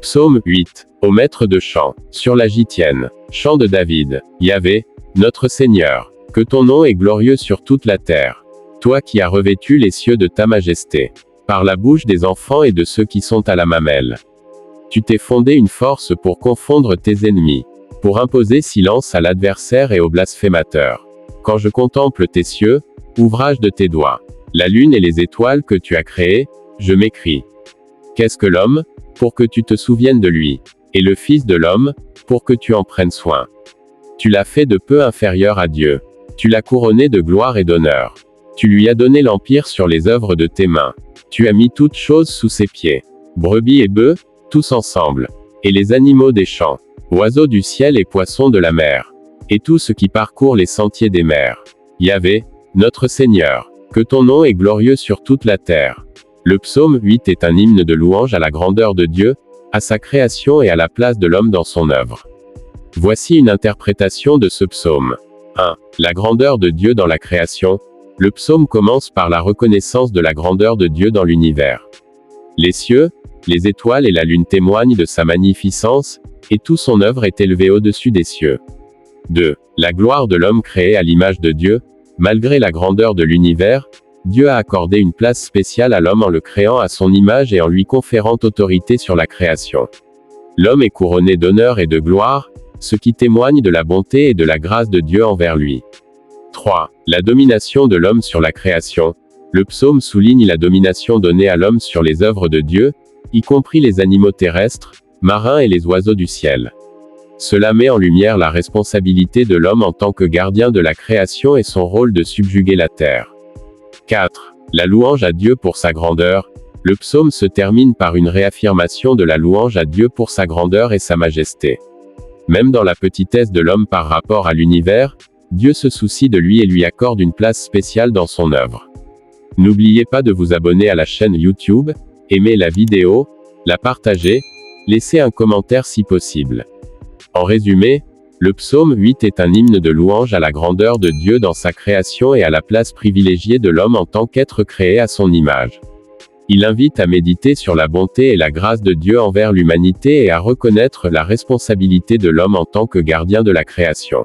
Psaume 8. Au maître de chant. Sur la gitienne. Chant de David. Yahvé, notre Seigneur. Que ton nom est glorieux sur toute la terre. Toi qui as revêtu les cieux de ta majesté. Par la bouche des enfants et de ceux qui sont à la mamelle. Tu t'es fondé une force pour confondre tes ennemis. Pour imposer silence à l'adversaire et au blasphémateur. Quand je contemple tes cieux, ouvrage de tes doigts, la lune et les étoiles que tu as créées, je m'écrie. Qu'est-ce que l'homme, pour que tu te souviennes de lui, et le Fils de l'homme, pour que tu en prennes soin. Tu l'as fait de peu inférieur à Dieu. Tu l'as couronné de gloire et d'honneur. Tu lui as donné l'empire sur les œuvres de tes mains. Tu as mis toutes choses sous ses pieds. Brebis et bœufs, tous ensemble. Et les animaux des champs. Oiseaux du ciel et poissons de la mer. Et tout ce qui parcourt les sentiers des mers. Yahvé, notre Seigneur. Que ton nom est glorieux sur toute la terre. Le psaume 8 est un hymne de louange à la grandeur de Dieu, à sa création et à la place de l'homme dans son œuvre. Voici une interprétation de ce psaume. 1. La grandeur de Dieu dans la création. Le psaume commence par la reconnaissance de la grandeur de Dieu dans l'univers. Les cieux, les étoiles et la lune témoignent de sa magnificence, et toute son œuvre est élevée au-dessus des cieux. 2. La gloire de l'homme créé à l'image de Dieu. Malgré la grandeur de l'univers, Dieu a accordé une place spéciale à l'homme en le créant à son image et en lui conférant autorité sur la création. L'homme est couronné d'honneur et de gloire, ce qui témoigne de la bonté et de la grâce de Dieu envers lui. 3. La domination de l'homme sur la création. Le psaume souligne la domination donnée à l'homme sur les œuvres de Dieu, y compris les animaux terrestres, marins et les oiseaux du ciel. Cela met en lumière la responsabilité de l'homme en tant que gardien de la création et son rôle de subjuguer la terre. 4. La louange à Dieu pour sa grandeur. Le psaume se termine par une réaffirmation de la louange à Dieu pour sa grandeur et sa majesté. Même dans la petitesse de l'homme par rapport à l'univers, Dieu se soucie de lui et lui accorde une place spéciale dans son œuvre. N'oubliez pas de vous abonner à la chaîne YouTube, aimer la vidéo, la partager, laisser un commentaire si possible. En résumé, le psaume 8 est un hymne de louange à la grandeur de Dieu dans sa création et à la place privilégiée de l'homme en tant qu'être créé à son image. Il invite à méditer sur la bonté et la grâce de Dieu envers l'humanité et à reconnaître la responsabilité de l'homme en tant que gardien de la création.